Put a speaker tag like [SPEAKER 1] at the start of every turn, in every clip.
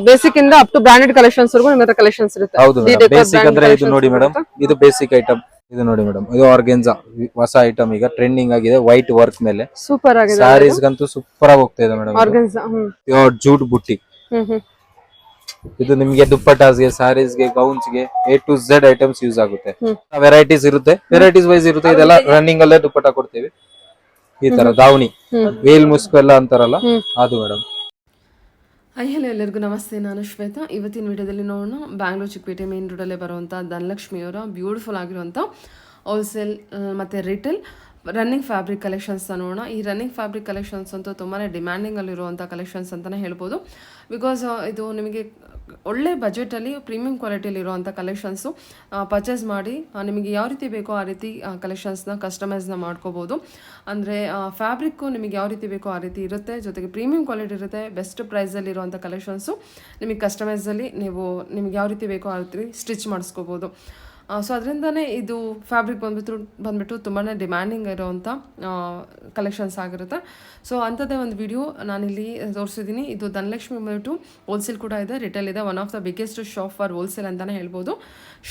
[SPEAKER 1] Basic ಇಂದ up to branded collections ವರೆಗೂ ನಿಮ್ಮ ಹತ್ರ ಕಲೆಕ್ಷನ್ಸ್ ಇರುತ್ತೆ.
[SPEAKER 2] ಹೌದು ಬೇಸಿಕ್ ಅಂದ್ರೆ ಇದು ನೋಡಿ ಮೇಡಮ್, ಇದು ಬೇಸಿಕ್ ಐಟಮ್. ಇದು ನೋಡಿ ಮೇಡಮ್, ಇದು ಆರ್ಗೆನ್ಜಾ ಹೊಸ ಐಟಮ್, ಈಗ ಟ್ರೆಂಡಿಂಗ್ ಆಗಿದೆ. ವೈಟ್ ವರ್ಕ್ ಮೇಲೆ
[SPEAKER 1] ಸೂಪರ್ ಆಗಿದೆ.
[SPEAKER 2] ಸ್ಯಾರೀಸ್ ಗಂತೂ ಸೂಪರ್ ಆಗಿ ಹೋಗ್ತಾ ಇದೆ ಮೇಡಮ್.
[SPEAKER 1] ಆರ್ಗೆನ್ಜಾ
[SPEAKER 2] ಪ್ಯೂರ್ ಜೂಟ್ ಬುಟ್ಟಿ. ಇದು ನಿಮ್ಗೆ ದುಪ್ಪಟ್ಟಾಸ್ಗೆ, ಸ್ಯಾರೀಸ್ಗೆ, ಗೌನ್ಸ್ಗೆ A to Z items use ಆಗುತ್ತೆ. ವೆರೈಟೀಸ್ ಇರುತ್ತೆ, ವೆರೈಟೀಸ್ ವೈಸ್ ಇರುತ್ತೆ. ಇದೆಲ್ಲ ರನ್ನಿಂಗ್ ಅಲ್ಲೇ ದುಪ್ಪಟ್ಟ ಕೊಡ್ತೀವಿ. ಈ ತರ ದಾವಣಿ, ವೇಲ್ ಮುಸ್ಕು ಎಲ್ಲ ಅಂತಾರಲ್ಲ ಅದು ಮೇಡಮ್.
[SPEAKER 3] ಹಲೋ ಎಲ್ಲರಿಗೂ ನಮಸ್ತೆ, ನಾನು ಶ್ವೇತಾ. ಇವತ್ತಿನ ವಿಡಿಯೋದಲ್ಲಿ ನೋಡೋಣ ಬ್ಯಾಂಗ್ಳೂರ್ ಚಿಕ್ಕಪೇಟೆ ಮೇನ್ ರೋಡಲ್ಲೇ ಬರುವಂಥ ಧನಲಕ್ಷ್ಮಿಯವರ ಬ್ಯೂಟಿಫುಲ್ ಆಗಿರುವಂಥ ಹೋಲ್ಸೇಲ್ ಮತ್ತು ರಿಟೇಲ್ ರನ್ನಿಂಗ್ ಫ್ಯಾಬ್ರಿಕ್ ಕಲೆಕ್ಷನ್ಸ್ ನೋಡೋಣ. ಈ ರನ್ನಿಂಗ್ ಫ್ಯಾಬ್ರಿಕ್ ಕಲೆಕ್ಷನ್ಸ್ ಅಂತೂ ತುಂಬಾ ಡಿಮ್ಯಾಂಡಿಂಗಲ್ಲಿರುವಂಥ ಕಲೆಕ್ಷನ್ಸ್ ಅಂತಲೇ ಹೇಳ್ಬೋದು. ಬಿಕಾಸ್ ಇದು ನಿಮಗೆ ಒಳ್ಳೆ ಬಜೆಟಲ್ಲಿ ಪ್ರೀಮಿಯಂ ಕ್ವಾಲಿಟಿಯಲ್ಲಿರುವಂಥ ಕಲೆಕ್ಷನ್ಸು ಪರ್ಚೇಸ್ ಮಾಡಿ ನಿಮಗೆ ಯಾವ ರೀತಿ ಬೇಕೋ ಆ ರೀತಿ ಕಲೆಕ್ಷನ್ಸ್ನ ಕಸ್ಟಮೈಸ್ನ ಮಾಡ್ಕೋಬೋದು. ಅಂದರೆ ಫ್ಯಾಬ್ರಿಕ್ಕು ನಿಮಗೆ ಯಾವ ರೀತಿ ಬೇಕೋ ಆ ರೀತಿ ಇರುತ್ತೆ, ಜೊತೆಗೆ ಪ್ರೀಮಿಯಂ ಕ್ವಾಲಿಟಿ ಇರುತ್ತೆ. ಬೆಸ್ಟ್ ಪ್ರೈಸಲ್ಲಿರುವಂಥ ಕಲೆಕ್ಷನ್ಸು ನಿಮಗೆ ಕಸ್ಟಮೈಸಲ್ಲಿ ನಿಮಗೆ ಯಾವ ರೀತಿ ಬೇಕೋ ಆ ರೀತಿ ಸ್ಟಿಚ್ ಮಾಡಿಸ್ಕೋಬೋದು. ಸೊ ಅದರಿಂದನೇ ಇದು ಫ್ಯಾಬ್ರಿಕ್ ಬಂದ್ಬಿಟ್ಟು ತುಂಬಾ ಡಿಮ್ಯಾಂಡಿಂಗ್ ಇರೋವಂಥ ಕಲೆಕ್ಷನ್ಸ್ ಆಗಿರುತ್ತೆ. ಸೊ ಅಂಥದ್ದೇ ಒಂದು ವಿಡಿಯೋ ನಾನಿಲ್ಲಿ ತೋರಿಸಿದ್ದೀನಿ. ಇದು ಧನಲಕ್ಷ್ಮಿ ಬಂದ್ಬಿಟ್ಟು ಹೋಲ್ಸೇಲ್ ಕೂಡ ಇದೆ, ರಿಟೇಲ್ ಇದೆ. One of the biggest shop for wholesale ಅಂತಲೇ ಹೇಳ್ಬೋದು.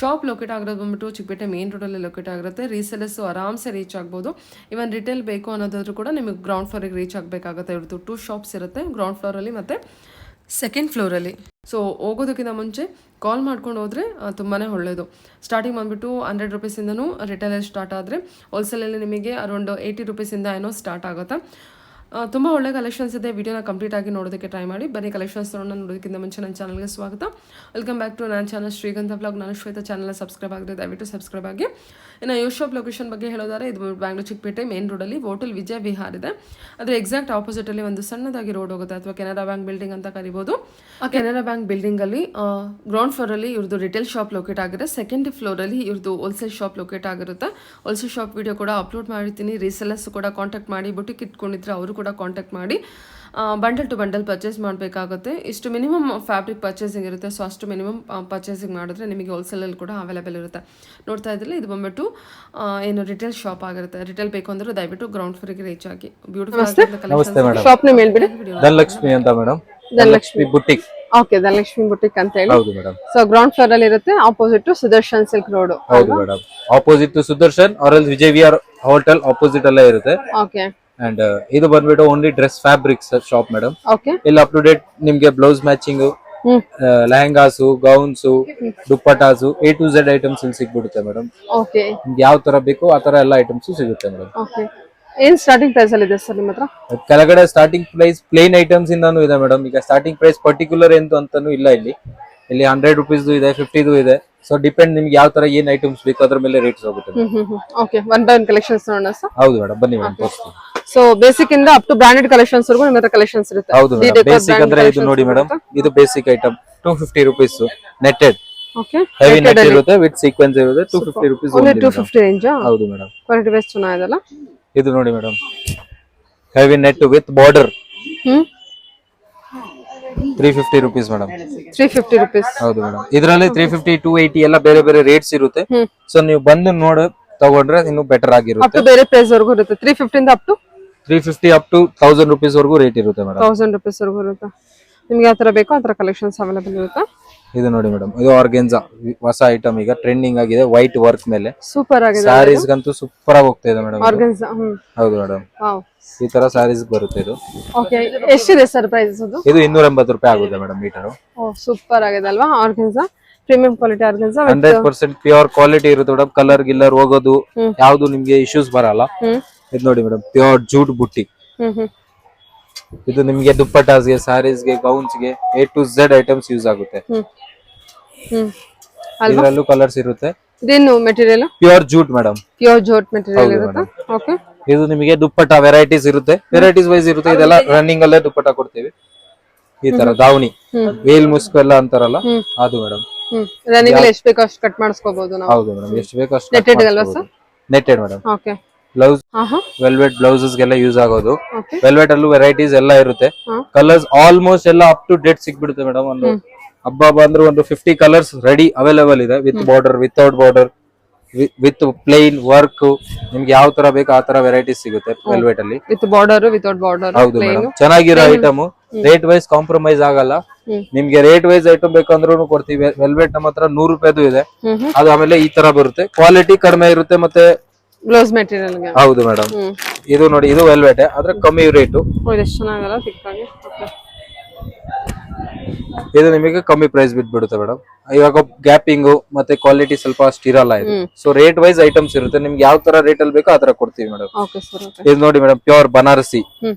[SPEAKER 3] ಶಾಪ್ ಲೊಕೇಟ್ ಆಗಿರೋದು ಬಂದ್ಬಿಟ್ಟು ಚಿಕ್ಕಪೇಟೆ ಮೇನ್ ರೋಡಲ್ಲಿ ಲೊಕೇಟ್ ಆಗಿರುತ್ತೆ. ರೀಸೇಲರ್ಸು ಆರಾಮ್ಸೆ ರೀಚ್ ಆಗ್ಬೋದು. ಇವನ್ ರಿಟೇಲ್ ಬೇಕು ಅನ್ನೋದಾದ್ರೂ ಕೂಡ ನಿಮಗೆ ಗ್ರೌಂಡ್ ಫ್ಲೋರಿಗೆ ರೀಚ್ ಆಗಬೇಕಾಗುತ್ತೆ. ಇವ್ರದ್ದು 2 ಶಾಪ್ಸ್ ಇರುತ್ತೆ, ಗ್ರೌಂಡ್ ಫ್ಲೋರಲ್ಲಿ ಮತ್ತು ಸೆಕೆಂಡ್ ಫ್ಲೋರಲ್ಲಿ. ಸೊ ಹೋಗೋದಕ್ಕಿಂತ ಮುಂಚೆ ಕಾಲ್ ಮಾಡ್ಕೊಂಡು ಹೋದರೆ ತುಂಬಾ ಒಳ್ಳೆಯದು. ಸ್ಟಾರ್ಟಿಂಗ್ ಬಂದುಬಿಟ್ಟು 100 ರುಪೀಸಿಂದನೂ ರಿಟೇಲಲ್ಲಿ ಸ್ಟಾರ್ಟ್ ಆದರೆ ಹೋಲ್ಸೇಲಲ್ಲಿ ನಿಮಗೆ ಅರೌಂಡ್ 80 ರುಪೀಸಿಂದ ಏನೋ ಸ್ಟಾರ್ಟ್ ಆಗುತ್ತೆ. ತುಂಬ ಒಳ್ಳೆ ಕಲೆಕ್ಷನ್ಸ್ ಇದೆ. ವಿಡಿಯೋನ ಕಂಪ್ಲೀಟ್ ಆಗಿ ನೋಡೋದಕ್ಕೆ ಟ್ರೈ ಮಾಡಿ. ಬನ್ನಿ ಕಲೆಕ್ಷನ್ಸ್ ನೋಡೋದಕ್ಕಿಂತ ಮುಂಚೆ ನನ್ನ ಚಾನಲ್ಗೆ ಸ್ವಾಗತ. ವೆಲ್ಕಮ್ ಬ್ಯಾಕ್ ಟು ನನ್ನ ಚಾನಲ್ ಶ್ರೀಗಂಧ ಬ್ಲಾಗ್. ನಾನು ಶ್ವೇತಾ. ಚಾನಲ್ ಸಬ್ಸ್ಕ್ರೈಬ್ ಆಗಿದೆ, ದಯವಿಟ್ಟು ಸಬ್ಸ್ಕ್ರೈಬ್ ಆಗಿ. ಇನ್ನು ಯೋ ಶಾಪ್ ಲೊಕೇಶನ್ ಬಗ್ಗೆ ಹೇಳೋದಾದ್ರೆ ಇದು ಬ್ಯಾಂಗ್ಳೂರ್ ಚಿಕ್ಕಪೇಟೆ ಮೇನ್ ರೋಡಲ್ಲಿ ಹೋಟೆಲ್ ವಿಜಯ ವಿಹಾರ್ ಇದೆ. ಅದರ ಎಕ್ಸಾಕ್ಟ್ ಆಪೋಸಿಟಲ್ಲಿ ಒಂದು ಸಣ್ಣದಾಗಿ ರೋಡ್ ಹೋಗುತ್ತೆ, ಅಥವಾ ಕೆನರಾ ಬ್ಯಾಂಕ್ ಬಿಲ್ಡಿಂಗ್ ಅಂತ ಕರಿಬೋದು. ಆ ಕೆನರಾ ಬ್ಯಾಂಕ್ ಬಿಲ್ಡಿಂಗಲ್ಲಿ ಗ್ರೌಂಡ್ ಫ್ಲೋರಲ್ಲಿ ಇವ್ರದ್ದು ರಿಟೇಲ್ ಶಾಪ್ ಲೊಕೇಟ್ ಆಗಿದೆ. ಸೆಕೆಂಡ್ ಫ್ಲೋರಲ್ಲಿ ಇವ್ರದ್ದು ಹೋಲ್ಸೇಲ್ ಶಾಪ್ ಲೊಕೇಟ್ ಆಗಿರುತ್ತೆ. ಹೋಲ್ಸೇಲ್ ಶಾಪ್ ವಿಡಿಯೋ ಕೂಡ ಅಪ್ಲೋಡ್ ಮಾಡಿರ್ತೀನಿ. ರೀಸೆಲರ್ಸ್ ಕೂಡ ಕಾಂಟ್ಯಾಕ್ಟ್ ಮಾಡಿ, ಬುಟಿಕ್ ಇಟ್ಕೊಂಡಿದ್ರೆ ಅವರು ಕೂಡ ಕಾಂಟ್ಯಾಕ್ಟ್ ಮಾಡಿ ಬಂಡಲ್ ಟು ಬಂಡಲ್ ಪರ್ಚೇಸ್ ಮಾಡಬೇಕಾಗುತ್ತೆ. ಇಷ್ಟು ಮಿನಿಮಮ್ ಫ್ಯಾಬ್ರಿಕ್ ಪರ್ಚೇಸಿಂಗ್ ಇರುತ್ತೆ. ಸೊ ಅಷ್ಟು ಮಿನಿಮಮ್ ಪರ್ಚೇಸಿಂಗ್ ಮಾಡಿದ್ರೆ ನಿಮಗೆ ಹೋಲ್ಸೇಲಲ್ಲಿ ಕೂಡ ಅವೈಲೇಬಲ್ ಇರುತ್ತೆ. ನೋಡ್ತಾ ಇದ್ರಲ್ಲಿ ಇದು ಬಂದ್ಬಿಟ್ಟು ಏನು ರಿಟೇಲ್ ಶಾಪ್ ಆಗಿರುತ್ತೆ. ರಿಟೇಲ್ ಬೇಕು ಅಂದ್ರೆ ದಯವಿಟ್ಟು ಗ್ರೌಂಡ್ ಫ್ಲೋರಿಗೆ ರೀಚ್ ಆಗಿ. ಬ್ಯೂಟಿಫುಲ್
[SPEAKER 1] ಶಾಪ್ ನೇಮ್ ಹೇಳ್ಬಿಡಿ.
[SPEAKER 2] ಧನಲಕ್ಷ್ಮಿ ಅಂತ madam.
[SPEAKER 1] Dhanalakshmi
[SPEAKER 2] boutique.
[SPEAKER 1] Okay, Dhanalakshmi boutique ಅಂತ ಹೇಳಿ.
[SPEAKER 2] ಹೌದು ಮೇಡಮ್.
[SPEAKER 1] ಸೊ ಗ್ರೌಂಡ್ ಫ್ಲೋರ್ ಅಲ್ಲಿ ಇರುತ್ತೆ, opposite to Sudarshan silk road.
[SPEAKER 2] ಹೌದು madam, opposite to Sudarshan R L Vijay Vihar hotel opposite ಅಲ್ಲೇ ಇರುತ್ತೆ.
[SPEAKER 1] ಓಕೆ.
[SPEAKER 2] ಅಂಡ್ ಇದು ಬಂದ್ಬಿಟ್ಟು only dress fabrics shop madam.
[SPEAKER 1] Okay.
[SPEAKER 2] ಇಲ್ಲಿ ಅಪ್ ಟು ಡೇಟ್ ನಿಮ್ಗೆ blouse matching, lehengas, gowns, dupattas, A to Z items ಇಲ್ಲಿ ಸಿಗ್ಬಿಡುತ್ತೆ ಮೇಡಮ್.
[SPEAKER 1] ಓಕೆ.
[SPEAKER 2] ನಿಮ್ಗೆ ಯಾವ ತರ ಬೇಕು ಆ ತರ ಎಲ್ಲ ಐಟಮ್ಸ್ ಸಿಗುತ್ತೆ ಮೇಡಮ್.
[SPEAKER 1] ಓಕೆ. ಏನ್ ಸ್ಟಾರ್ಟಿಂಗ್ ಪ್ರೈಸ್ ಅಲ್ಲಿ ಇದೆ ಸರ್ ನಿಮ್ಮ ಹತ್ರ?
[SPEAKER 2] ಕೆಳಗಡೆ ಸ್ಟಾರ್ಟಿಂಗ್ ಪ್ರೈಸ್ ಪ್ಲೇನ್ ಐಟಮ್ಸ್ ಇಂದಾನು ಇದೆ ಮೇಡಮ್. ಈಗ ಸ್ಟಾರ್ಟಿಂಗ್ ಪ್ರೈಸ್ ಪರ್ಟಿಕ್ಯುಲರ್ ಎಂತ ಅಂತಾನು ಇಲ್ಲ. ಇಲ್ಲಿ 100 ರುಪೀಸ್ ಇದೆ, 50 ಇದೆ. ಸೊ ಡಿಪೆಂಡ್ ನಿಮ್ಗೆ ಯಾವ ತರ ಏನ್ ಐಟಮ್ಸ್ ಬೇಕು ಅದ್ರ ಮೇಲೆ ರೇಟ್ಸ್ ಹೋಗುತ್ತೆ.
[SPEAKER 1] Okay, one by one collections ನೋಡೋಣ ಸರ್.
[SPEAKER 2] ಹೌದು ಮೇಡಮ್, ಬನ್ನಿ ಮೇಡಮ್ ತೋರಿಸ್ತೀನಿ.
[SPEAKER 1] ಸೊ ಬೇಸಿಕ್ ಇಂದ ಅಪ್ ಟು ಬ್ರಾಂಡೆಡ್ ಕಲೆಕ್ಷನ್ಸ್ ವರೆಗೂ ನಿಮ್ಮ ಹತ್ರ ಕಲೆಕ್ಷನ್ಸ್ ಇರುತ್ತೆ.
[SPEAKER 2] ಹೌದು ಮೇಡಮ್, ಬೇಸಿಕ್ ಅಂದ್ರೆ ಇದು ನೋಡಿ ಮೇಡಮ್, ಇದು basic item 250 rupees netted.
[SPEAKER 1] Okay,
[SPEAKER 2] heavy net ಇರುತ್ತೆ ವಿತ್ ಸೀಕ್ವೆನ್ಸ್ ಇರುತ್ತೆ. 250 ರುಪೀಸ್
[SPEAKER 1] ಓನ್ಲಿ 250 ರೇಂಜ್.
[SPEAKER 2] ಹೌದು ಮೇಡಮ್,
[SPEAKER 1] ಕ್ವಾಲಿಟಿ ಬೇಸ್ ಚೆನ್ನಾಗಿದೆಲ್ಲ.
[SPEAKER 2] ಇದು ನೋಡಿ madam, heavy net with border. 350 rupees madam.
[SPEAKER 1] 350 rupees.
[SPEAKER 2] ಹೌದು ಮೇಡಮ್, ಇದರಲ್ಲಿ 350, 280 ಎಲ್ಲ ಬೇರೆ ಬೇರೆ ರೇಟ್ಸ್ ಇರುತ್ತೆ. ಸೊ ನೀವು ಬಂದು ನೋಡಿ ತಗೊಂಡ್ರೆ ಇನ್ನು ಬೆಟರ್ ಆಗಿರುತ್ತೆ.
[SPEAKER 1] ಬೇರೆ ಪ್ರೈಸ್ ವರೆಗೂ ಇರುತ್ತೆ. 350 ಇಂದ up to
[SPEAKER 2] 350 up to 1000 rupees ವರೆಗೂ ರೇಟ್ ಇರುತ್ತೆ ಮೇಡಮ್.
[SPEAKER 1] 1000 ರುಪೀಸ್ ವರೆಗೂ ಇರುತ್ತೆ. ನಿಮ್ಗೆ ಯಾವ ತರ ಬೇಕೋ ಆ ತರ ಕಲೆಕ್ಷನ್ಸ್ ಅವೈಲೇಬಲ್ ಇರುತ್ತೆ.
[SPEAKER 2] ಇದು ನೋಡಿ ಮೇಡಮ್, ಇದು ಆರ್ಗೆನ್ಜಾ ಹೊಸ ಐಟಮ್, ಈಗ ಟ್ರೆಂಡಿಂಗ್ ಆಗಿದೆ. ವೈಟ್ ವರ್ಕ್ ಮೇಲೆ
[SPEAKER 1] ಸೂಪರ್ ಆಗಿದೆ.
[SPEAKER 2] ಸ್ಯಾರೀಸ್ ಗಂತೂ ಸೂಪರ್ ಆಗಿ ಹೋಗ್ತಾ ಇದೆ ಮೇಡಮ್.
[SPEAKER 1] ಆರ್ಗೆನ್ಜಾ.
[SPEAKER 2] ಹೌದು ಮೇಡಮ್,
[SPEAKER 1] ವಾವ್,
[SPEAKER 2] ಈ ತರ ಸ್ಯಾರೀಸ್ ಬರುತ್ತೆ. ಇದು
[SPEAKER 1] ಓಕೆ, ಎಷ್ಟಿದೆ ಸರ್ ಪ್ರೈಸ್?
[SPEAKER 2] ಇದು 280 ರೂಪಾಯಿ ಆಗುತ್ತೆ ಮೇಡಮ್ ಮೀಟರ್.
[SPEAKER 1] ಓ ಸೂಪರ್ ಆಗಿದೆ ಅಲ್ವಾ? ಆರ್ಗೆನ್ಜಾ ಪ್ರೀಮಿಯಂ ಕ್ವಾಲಿಟಿ ಆರ್ಗೆನ್ಜಾ
[SPEAKER 2] 100% ಪ್ಯೂರ್ ಕ್ವಾಲಿಟಿ ಇರುತ್ತೆ ಮೇಡಮ್. ಕಲರ್ ಗಿಲ್ಲರ್ ಹೋಗೋದು ಯಾವ್ದು ನಿಮ್ಗೆ ಇಶ್ಯೂಸ್ ಬರಲ್ಲ. ಇದು ನೋಡಿ ಮೇಡಮ್, ಪ್ಯೂರ್ ಜೂಟ್ ಬುಟ್ಟಿ. ಇದು ನಿಮ್ಗೆ ದುಪ್ಪಟ್ಟಾಸ್ಗೆ, ಸ್ಯಾರೀಸ್ಗೆ, ಗೌನ್ಸ್ಗೆ A to Z items use ಆಗುತ್ತೆ. ಇದರಲ್ಲೂ ಕಲರ್ಸ್ ಇರುತ್ತೆ.
[SPEAKER 1] ಇದೇನು material?
[SPEAKER 2] Pure jute madam.
[SPEAKER 1] Pure jute material ಇರುತ್ತೆ. ಓಕೆ.
[SPEAKER 2] ಇದು ನಿಮಗೆ ದುಪ್ಪಟ್ಟ ವೆರೈಟೀಸ್ ಇರುತ್ತೆ, ವೆರೈಟೀಸ್ ವೈಸ್ ಇರುತ್ತೆ. ಇದೆಲ್ಲ ರನ್ನಿಂಗ್ ಅಲ್ಲೇ ದುಪ್ಪಟ್ಟ ಕೊಡ್ತೀವಿ. ಈ ತರ ದಾವಣಿ, ವೇಲ್ ಮುಸ್ಕು ಎಲ್ಲ ಅಂತಾರಲ್ಲ ಅದು ಮೇಡಮ್.
[SPEAKER 1] ರನ್ನಿಂಗ್ ಅಲ್ಲಿ ಎಷ್ಟು ಬೇಕೋ ಅಷ್ಟು ಕಟ್ ಮಾಡಿಸ್ಕೋಬಹುದು ನಾವು.
[SPEAKER 2] ಹೌದು ಮೇಡಮ್, ಎಷ್ಟು ಬೇಕೋ ಅಷ್ಟು.
[SPEAKER 1] ನೆಟ್ಟೆಡ್ ಅಲ್ವಾ sir?
[SPEAKER 2] Netted madam.
[SPEAKER 1] Okay.
[SPEAKER 2] Blouse velvet blouses ಗೆಲ್ಲ ಯೂಸ್ ಆಗೋದು. ವೆಲ್ವೆಟ್ ಅಲ್ಲೂ ವೆರೈಟೀಸ್ ಎಲ್ಲ ಇರುತ್ತೆ. ಕಲರ್ಸ್ ಆಲ್ಮೋಸ್ಟ್ ಎಲ್ಲ ಅಪ್ ಟು ಡೇಟ್ ಸಿಗ್ಬಿಡುತ್ತೆ ಮೇಡಮ್. ಒಂದು ಹಬ್ಬ ಬಂದ್ರೆ ಒಂದು 50 ಕಲರ್ಸ್ ರೆಡಿ ಅವೈಲೇಬಲ್ ಇದೆ. With border, without border, with plain work, ನಿಮ್ಗೆ ಯಾವ ತರ ಬೇಕು ಆ ತರ ವೆರೈಟೀಸ್ ಸಿಗುತ್ತೆ ವೆಲ್ವೆಟ್ ಅಲ್ಲಿ.
[SPEAKER 1] With border, without border.
[SPEAKER 2] ಹೌದು ಮೇಡಮ್, ಚೆನ್ನಾಗಿರೋ ಐಟಮ್. ರೇಟ್ ವೈಸ್ ಕಾಂಪ್ರಮೈಸ್ ಆಗಲ್ಲ. ನಿಮ್ಗೆ ರೇಟ್ ವೈಸ್ ಐಟಮ್ ಬೇಕಂದ್ರೂ ಕೊಡ್ತೀವಿ. ವೆಲ್ವೆಟ್ ನಮ್ಮ ಹತ್ರ 100 ರೂಪಾಯಿದು ಇದೆ. ಅದು ಆಮೇಲೆ ಈ ತರ ಬರುತ್ತೆ, ಕ್ವಾಲಿಟಿ ಕಡಿಮೆ ಇರುತ್ತೆ. ಮತ್ತೆ
[SPEAKER 1] ಬ್ಲೌಸ್ ಮೆಟೀರಿಯಲ್ ಗೆ
[SPEAKER 2] ಹೌದು ಮೇಡಮ್, ಇದು ನೋಡಿ, ಇದು ವೆಲ್ವೆಟ್ ಆದ್ರೆ ಕಮ್ಮಿ ರೇಟು.
[SPEAKER 1] ಎಷ್ಟು ಚೆನ್ನಾಗಲ್ಲ ತಿಕ್ಕಾಗಿ.
[SPEAKER 2] ಇದು ನಿಮಗೆ ಕಮ್ಮಿ ಪ್ರೈಸ್ ಬಿಟ್ಬಿಡುತ್ತೆ ಮೇಡಮ್. ಇವಾಗ ಗ್ಯಾಪಿಂಗು ಮತ್ತೆ ಕ್ವಾಲಿಟಿ ಸ್ವಲ್ಪ ಅಷ್ಟು ಇರಲ್ಲ ಇದು. ಸೊ ರೇಟ್ ವೈಸ್ ಐಟಮ್ಸ್ ಇರುತ್ತೆ, ನಿಮ್ಗೆ ಯಾವ ತರ ರೇಟ್ ಅಲ್ಲಿ ಬೇಕೋ ಆ ತರ ಕೊಡ್ತೀವಿ ಮೇಡಮ್.
[SPEAKER 1] Okay sir.
[SPEAKER 2] ಇದು ನೋಡಿ madam, pure Banarasi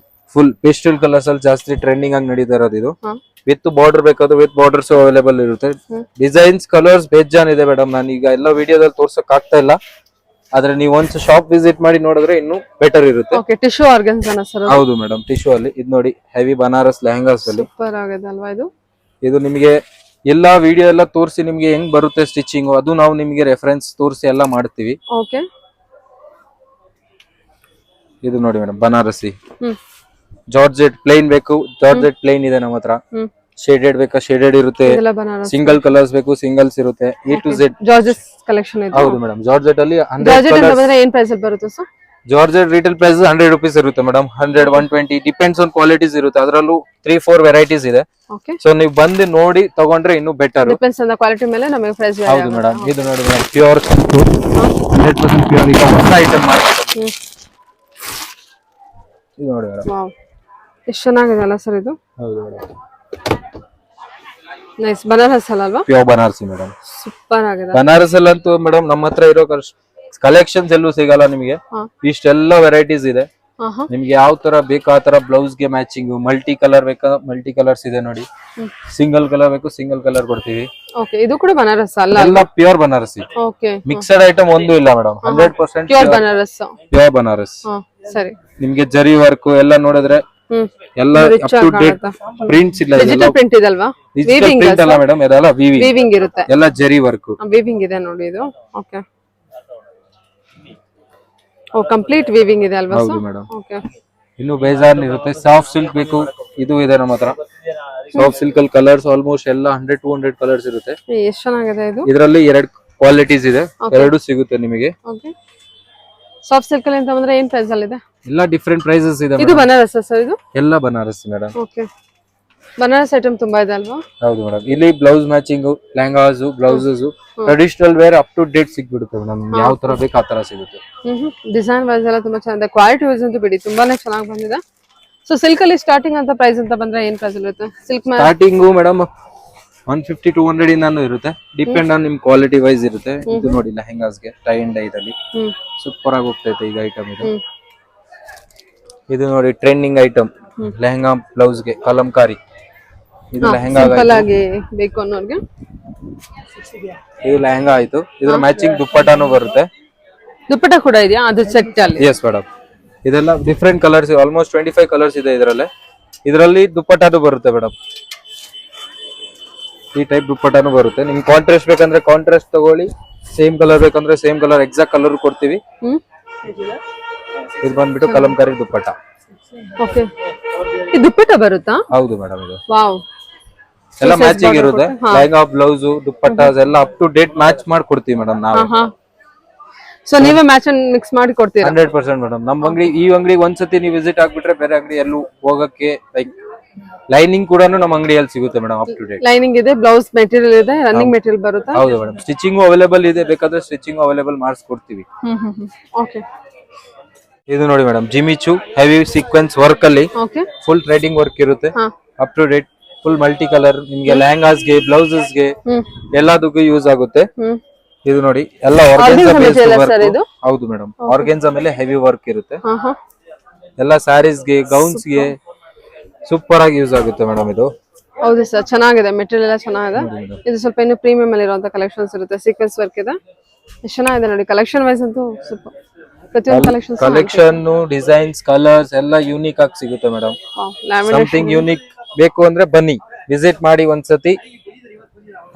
[SPEAKER 2] full pastel colours ಅಲ್ಲಿ ಜಾಸ್ತಿ ಟ್ರೆಂಡಿಂಗ್ ಆಗಿ ನಡೀತಾ ಇರೋದು ಇದು. ವಿತ್ ಬಾರ್ಡರ್ ಬೇಕಾದ್ರೆ ವಿತ್ ಬಾರ್ಡರ್ಸ್ ಅವೈಲೇಬಲ್ ಇರುತ್ತೆ. ಡಿಸೈನ್ಸ್ ಕಲರ್ಸ್ ಬೇಜಾನ್ ಇದೆ ಮೇಡಮ್. ನಾನು ಈಗ ಎಲ್ಲ ವಿಡಿಯೋದಲ್ಲಿ ತೋರ್ಸಕ್ ಆಗ್ತಾ ಇಲ್ಲ, ಆದ್ರೆ ನೀವು ಒಂದ್ಸ ಶಾಪ್ ವಿಸಿಟ್ ಮಾಡಿ ನೋಡಿದ್ರೆ ಇನ್ನೂ ಬೆಟರ್ ಇರುತ್ತೆ.
[SPEAKER 1] ಓಕೆ, ಟಿಶ್ಯೂ ಆರ್ಗನ್ಸನ ಸರ್?
[SPEAKER 2] ಹೌದು ಮೇಡಮ್, ಟಿಶ್ಯೂ ಅಲ್ಲಿ. ಇದು ನೋಡಿ, ಹೆವಿ ಬನಾರಸ್ ಲೆಹಂಗಾಸ್ ಅಲ್ಲಿ
[SPEAKER 1] ಸೂಪರ್ ಆಗಿದೆ ಅಲ್ವಾ ಇದು?
[SPEAKER 2] ಇದು ನಿಮಗೆ ಎಲ್ಲಾ ವಿಡಿಯೋ ಎಲ್ಲ ತೋರಿಸಿ ನಿಮ್ಗೆ ಹೆಂಗ್ ಬರುತ್ತೆ ಸ್ಟಿಚಿಂಗ್, ಅದು ನಾವು ನಿಮ್ಗೆ ರೆಫರೆನ್ಸ್ ತೋರಿಸಿ ಎಲ್ಲ ಮಾಡ್ತೀವಿ.
[SPEAKER 1] ಓಕೆ,
[SPEAKER 2] ಇದು ನೋಡಿ ಮೇಡಮ್, ಬನಾರಸಿ ಜಾರ್ಜೆಟ್ ಪ್ಲೇನ್ ಬೇಕು, ಜಾರ್ಜೆಟ್ ಪ್ಲೇನ್ ಇದೆ ನಮ್ಮ ಹತ್ರ. ಶೇಡೆಡ್ ಬೇಕಾ ಶೇಡೆಡ್ ಇರುತ್ತೆ, ಸಿಂಗಲ್ ಕಲರ್ಸ್ ಬೇಕು ಸಿಂಗಲ್ಸ್ ಇರುತ್ತೆ. A to Z
[SPEAKER 1] georgette collection ಇದೆ.
[SPEAKER 2] ಹೌದು ಮೇಡಮ್, ಜಾರ್ಜೆಟ್ ಅಲ್ಲಿ
[SPEAKER 1] ಜಾರ್ಜೆಟ್ ಅಂತ ಬಂದ್ರೆ ಏನ್ ಪ್ರೈಸ್ ಅಲ್ಲಿ ಬರುತ್ತೆ sir?
[SPEAKER 2] Georgette retail price 100 rupees ಇರುತ್ತೆ ಮೇಡಮ್. 100, 120 ಡಿಪೆಂಡ್ಸ್ ಆನ್ ಕ್ವಾಲಿಟೀಸ್ ಇರುತ್ತೆ. ಅದರಲ್ಲೂ 3-4 ವೆರೈಟೀಸ್ ಇದೆ. ಸೊ ನೀವು ಬಂದು ನೋಡಿ ತಗೊಂಡ್ರೆ ಇನ್ನೂ ಬೆಟರ್.
[SPEAKER 1] ಡಿಪೆಂಡ್ಸ್ ಆನ್ ಕ್ವಾಲಿಟಿ ಮೇಲೆ ನಮಗೆ ಪ್ರೈಸ್.
[SPEAKER 2] ಹೌದು ಮೇಡಮ್, ಇದು ನೋಡಿ ಮೇಡಮ್, ಪ್ಯೂರ್ 100% ಪ್ಯೂರ್. ಈಗ ಹೊಸ ಐಟಮ್ ಮಾಡ್ತೀವಿ. ಇದು ನೋಡಿ ಮೇಡಮ್,
[SPEAKER 1] ವಾವ್, ಎಷ್ಟು ಚೆನ್ನಾಗಿದೆ ಅಲ್ಲ ಸರ್ ಇದು?
[SPEAKER 2] ಹೌದು ಮೇಡಮ್,
[SPEAKER 1] ನೈಸ್. ಬನಾರಸ್ ಅಲ್ವಾ?
[SPEAKER 2] ಪ್ಯೂರ್ ಬನಾರಸಿ ಮೇಡಮ್,
[SPEAKER 1] ಸೂಪರ್ ಆಗಿದೆ.
[SPEAKER 2] ಬನಾರಸ್ ಅಲ್ಲಂತೂ ಮೇಡಮ್ ನಮ್ಮ ಹತ್ರ ಇರೋ ಕಲೆಕ್ಷನ್ಸ್ ಎಲ್ಲೂ ಸಿಗಲ್ಲ ನಿಮಗೆ. ಇಷ್ಟೆಲ್ಲ ವೆರೈಟೀಸ್ ಇದೆ. ನಿಮ್ಗೆ ಯಾವ ತರ ಬೇಕು ಆ ತರ ಬ್ಲೌಸ್ ಗೆ ಮ್ಯಾಚಿಂಗ್. ಮಲ್ಟಿ ಕಲರ್ ಬೇಕಾ ಮಲ್ಟಿ ಕಲರ್ಸ್ ಇದೆ ನೋಡಿ. ಸಿಂಗಲ್ ಕಲರ್ ಬೇಕು ಸಿಂಗಲ್ ಕಲರ್ ಕೊಡ್ತೀವಿ.
[SPEAKER 1] ಓಕೆ, ಇದು ಕೂಡ ಬನಾರಸ್ ಅಲ್ಲ?
[SPEAKER 2] ಎಲ್ಲ pure Banarasi.
[SPEAKER 1] Okay,
[SPEAKER 2] mixed item ಒಂದು ಇಲ್ಲ ಮೇಡಮ್. 100%
[SPEAKER 1] ಪ್ಯೂರ್ ಬನಾರಸ್.
[SPEAKER 2] ಪ್ಯೂರ್ ಬನಾರಸ್.
[SPEAKER 1] ಸರಿ.
[SPEAKER 2] ನಿಮ್ಗೆ ಜರಿ ವರ್ಕ್ ಎಲ್ಲ ನೋಡಿದ್ರೆ ಎಲ್ಲ ಅಪ್ ಟು ಡೇಟ್ ಪ್ರಿಂಟ್ಸ್ ಇಲ್ಲ.
[SPEAKER 1] ಡಿಜಿಟಲ್ ಪ್ರಿಂಟ್ ಇದಲ್ವಾ?
[SPEAKER 2] ಡಿಜಿಟಲ್ ಪ್ರಿಂಟ್ ಅಲ್ಲ ಮೇಡಮ್, ಇದೆಲ್ಲ
[SPEAKER 1] ವೀವಿಂಗ್ ಇರುತ್ತೆ.
[SPEAKER 2] ಎಲ್ಲ ಜರಿ ವರ್ಕ್
[SPEAKER 1] ವೀವಿಂಗ್ ಇದೆ ನೋಡಿ ಇದು. ಓಕೆ, ಓ ಕಂಪ್ಲೀಟ್ ವೀವಿಂಗ್ ಇದೆ ಅಲ್ವಾ?
[SPEAKER 2] ಹೌದು ಮೇಡಮ್.
[SPEAKER 1] ಓಕೆ,
[SPEAKER 2] ಇನ್ನು ಬೇಜಾರ್ ಇರುತ್ತೆ. ಸಾಫ್ಟ್ ಸಿಲ್ಕ್ ಬೇಕು, ಇದು ಇದೆ ನಮ್ಮ ಹತ್ರ. ಸಾಫ್ಟ್ ಸಿಲ್ಕ್ ಅಲ್ಲಿ ಕಲರ್ಸ್ ಆಲ್ಮೋಸ್ಟ್ ಎಲ್ಲ 100-200 ಕಲರ್ಸ್ ಇರುತ್ತೆ.
[SPEAKER 1] ಎಷ್ಟು ಚೆನ್ನಾಗಿದೆ ಇದು.
[SPEAKER 2] ಇದರಲ್ಲಿ 2 ಕ್ವಾಲಿಟೀಸ್ ಇದೆ, 2 ಸಿಗುತ್ತೆ ನಿಮಗೆ.
[SPEAKER 1] ಓಕೆ, ಸಾಫ್ಟ್ ಸಿಲ್ಕ್ ಅಲ್ಲಿ ಅಂತ ಬಂದ್ರೆ ಏನ್ ಪ್ರೈಸ್ ಅಲ್ಲಿ ಇದೆ?
[SPEAKER 2] ಎಲ್ಲ ಡಿಫರೆಂಟ್ ಪ್ರೈಸಸ್ ಇದೆ.
[SPEAKER 1] ಇದು ಬನಾರಸ್ ಸರ್? ಇದು
[SPEAKER 2] ಎಲ್ಲ Banaras madam.
[SPEAKER 1] Okay, Banaras item ತುಂಬಾ ಇದೆ ಅಲ್ವಾ?
[SPEAKER 2] ಹೌದು ಮೇಡಮ್. ಇಲ್ಲಿ blouse matching, lehengas, blouses, traditional wear up to date ಸಿಗ್ಬಿಡುತ್ತೆ ಮೇಡಮ್. ಯಾವ ತರ ಬೇಕು ಆ ತರ ಸಿಗುತ್ತೆ.
[SPEAKER 1] ಡಿಸೈನ್ ವೈಸ್ ಎಲ್ಲ ತುಂಬಾ ಚೆನ್ನಾಗಿದೆ. ಕ್ವಾಲಿಟಿ ವೈಸ್ ಅಂತೂ ಬಿಡಿ ತುಂಬಾನೇ ಚೆನ್ನಾಗಿ ಬಂದಿದೆ. ಸೊ ಸಿಲ್ಕ್ ಅಲ್ಲಿ ಸ್ಟಾರ್ಟಿಂಗ್ ಅಂತ ಪ್ರೈಸ್ ಅಂತ ಬಂದ್ರೆ ಏನ್ ಪ್ರೈಸ್ ಇರುತ್ತೆ? ಸಿಲ್ಕ್
[SPEAKER 2] ಸ್ಟಾರ್ಟಿಂಗ್ ಮೇಡಮ್ 150-200 ಇಂದಾನು ಇರುತ್ತೆ. ಡಿಪೆಂಡ್ ಆನ್ ನಿಮ್ ಕ್ವಾಲಿಟಿ ವೈಸ್ ಇರುತ್ತೆ. ಇದು ನೋಡಿ ಲೆಹಂಗಾಸ್ ಗೆ ಟೈ ಅಂಡ್ ಡೈ ದಲ್ಲಿ ಸೂಪರ್ ಆಗಿ ಹೋಗ್ತೈತೆ ಈಗ ಐಟಮ್ ಇದು. ಇದು ನೋಡಿ ಟ್ರೆಂಡಿಂಗ್ ಐಟಮ್, ಲೆಹಂಗಾ ಬ್ಲೌಸ್ ಗೆ ಕಲಂಕಾರಿ. ಇದು ಲೆಹಂಗಾ
[SPEAKER 1] ಆಗಿ ಬೇಕು ಅನ್ನೋರ್ಗೆ
[SPEAKER 2] ಇದು ಲೆಹಂಗಾ ಆಯ್ತು. ಇದ್ರ ಮ್ಯಾಚಿಂಗ್ ದುಪ್ಪಟ್ಟಾನು ಬರುತ್ತೆ.
[SPEAKER 1] ದುಪ್ಪಟ್ಟ ಕೂಡ ಇದೆಯಾ ಅದು ಸೆಟ್ ಅಲ್ಲಿ?
[SPEAKER 2] Yes madam. ಇದೆಲ್ಲ ಡಿಫರೆಂಟ್ ಕಲರ್ಸ್, ಆಲ್ಮೋಸ್ಟ್ 25 ಕಲರ್ಸ್ ಇದೆ ಇದರಲ್ಲಿ ದುಪ್ಪಟ್ಟಾನು ಬರುತ್ತೆ ಮೇಡಮ್. ಈ ಟೈಪ್ ದುಪ್ಪಟ್ಟಾನು ಬರುತ್ತೆ. ನಿಮ್ಗೆ ಕಾಂಟ್ರಾಸ್ಟ್ ಬೇಕಂದ್ರೆ ಕಾಂಟ್ರಾಸ್ಟ್ ತಗೊಳ್ಳಿ, ಸೇಮ್ ಕಲರ್ ಬೇಕಂದ್ರೆ ಸೇಮ್ ಕಲರ್ ಎಕ್ಸಾಕ್ಟ್ ಕಲರ್ ಕೊಡ್ತೀವಿ. ಇದು ಬಂದ್ಬಿಟ್ಟು ಕಲಂಕಾರಿ ದುಪ್ಪಟ್ಟ.
[SPEAKER 1] ಓಕೆ, ಈ ದುಪ್ಪಟ್ಟ ಬರುತ್ತಾ?
[SPEAKER 2] ಹೌದು ಮೇಡಮ್. ಇದು
[SPEAKER 1] ವಾವ್,
[SPEAKER 2] ಎಲ್ಲ ಮ್ಯಾಚಿಂಗ್ ಇರುತ್ತೆ. ಲೆಹಂಗಾ ಬ್ಲೌಸ್ ದುಪ್ಪಟ್ಟಾಸ್ ಎಲ್ಲ ಅಪ್ ಟು ಡೇಟ್ ಮ್ಯಾಚ್ ಮಾಡಿ ಕೊಡ್ತೀವಿ ಮೇಡಮ್ ನಾವು.
[SPEAKER 1] ಸೊ ನೀವೇ ಮ್ಯಾಚ್ ಅಂಡ್ ಮಿಕ್ಸ್ ಮಾಡಿ ಕೊಡ್ತೀರಾ?
[SPEAKER 2] 100% ಮೇಡಮ್. ನಮ್ಮ ಅಂಗಡಿ, ಈ ಅಂಗಡಿಗೆ ಒಂದ್ಸತಿ ನೀವು ವಿಸಿಟ್ ಆಗ್ಬಿಟ್ರೆ ಬೇರೆ ಅಂಗಡಿ ಎಲ್ಲೂ ಹೋಗಕ್ಕೆ ಲೈಕ್ ಲೈನಿಂಗ್ ಕೂಡ ನಮ್ಮ ಅಂಗಡಿಯಲ್ಲಿ ಸಿಗುತ್ತೆ madam. Up to date
[SPEAKER 1] lining ಇದೆ, ಬ್ಲೌಸ್ ಮೆಟೀರಿಯಲ್ ಇದೆ, ರನ್ನಿಂಗ್ ಮೆಟೀರಿಯಲ್ ಬರುತ್ತಾ?
[SPEAKER 2] ಹೌದು ಮೇಡಮ್. ಸ್ಟಿಚಿಂಗ್ ಅವೈಲೇಬಲ್ ಇದೆ, ಬೇಕಾದ್ರೆ ಸ್ಟಿಚಿಂಗ್ ಅವೈಲೇಬಲ್ ಮಾಡಿಸ್ಕೊಡ್ತೀವಿ.
[SPEAKER 1] ಓಕೆ,
[SPEAKER 2] ಇದು ನೋಡಿ madam, Jimmy Choo heavy sequence work ಅಲ್ಲಿ ಫುಲ್ ಥ್ರೆಡಿಂಗ್ ವರ್ಕ್ ಇರುತ್ತೆ. Up to date full multi colour. ನಿಮ್ಗೆ ಲೆಹಂಗಾಸ್ಗೆ, ಬ್ಲೌಸಸ್ಗೆ ಎಲ್ಲದಕ್ಕೂ ಯೂಸ್ ಆಗುತ್ತೆ. ಇದು ನೋಡಿ ಎಲ್ಲ ಆರ್ಗೆನ್ಸಾ ಬೇಸ್ಡ್ ವರ್ಕ್. ಹೌದು ಮೇಡಮ್, ಆರ್ಗೆನ್ಸಾ ಮೇಲೆ ಹೆವಿ ವರ್ಕ್ ಇರುತ್ತೆ. ಎಲ್ಲ ಸ್ಯಾರೀಸ್ಗೆ, ಗೌನ್ಸ್ಗೆ ಸೂಪರ್ ಆಗಿ ಯೂಸ್ ಆಗುತ್ತೆ ಮೇಡಮ್ ಇದು.
[SPEAKER 1] ಹೌದು ಸರ್, ಚೆನ್ನಾಗಿದೆ ಮೆಟೀರಿಯಲ್ ಎಲ್ಲ ಚೆನ್ನಾಗಿದೆ. ಇದು ಸ್ವಲ್ಪ ಇನ್ನು ಪ್ರೀಮಿಯಂ ಅಲ್ಲಿ ಇರುವಂತ ಕಲೆಕ್ಷನ್ಸ್ ಇರುತ್ತೆ. ಸೀಕ್ವೆನ್ಸ್ ವರ್ಕ್ ಇದೆ, ಎಷ್ಟು ಚೆನ್ನಾಗಿದೆ ನೋಡಿ. ಕಲೆಕ್ಷನ್ ವೈಸ್ ಅಂತೂ ಸೂಪರ್. ಪ್ರತಿಯೊಂದು
[SPEAKER 2] ಕಲೆಕ್ಷನ್, ಡಿಸೈನ್ಸ್, ಕಲರ್ಸ್ ಎಲ್ಲ ಯೂನಿಕ್ ಆಗಿ ಸಿಗುತ್ತೆ ಮೇಡಮ್. ಸಮಥಿಂಗ್ ಯೂನಿಕ್ ಬೇಕು ಅಂದ್ರೆ ಬನ್ನಿ, ವಿಸಿಟ್ ಮಾಡಿ ಒಂದ್ಸತಿ.